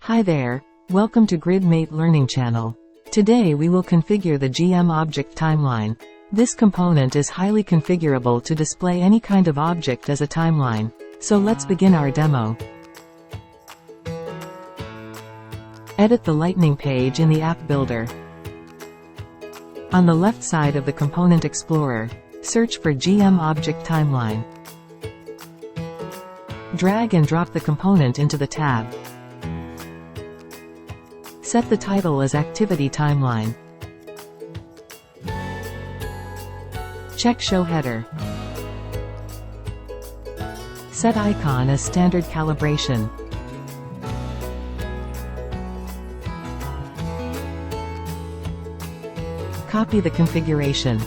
Hi there, welcome to GridMate Learning Channel. Today we will configure the GM object timeline. This component is highly configurable to display any kind of object as a timeline. So let's begin our demo. Edit the Lightning page in the App Builder. On the left side of the Component Explorer, search for GM Object Timeline. Drag and drop the component into the tab. Set the title as Activity Timeline. Check Show Header. Set icon as Standard Calibration. Copy the configuration.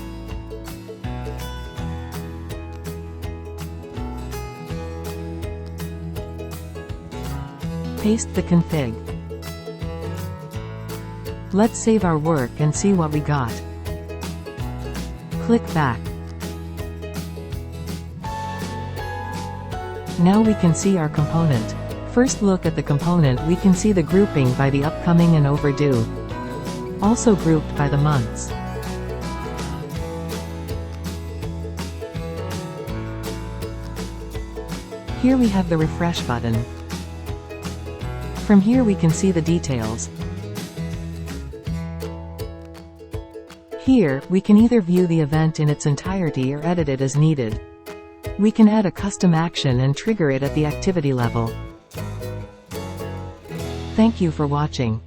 Paste the config. Let's save our work and see what we got. Click back. Now we can see our component. First look at the component, we can see the grouping by the upcoming and overdue. Also grouped by the months. Here we have the refresh button. From here we can see the details. Here, we can either view the event in its entirety or edit it as needed. We can add a custom action and trigger it at the activity level. Thank you for watching.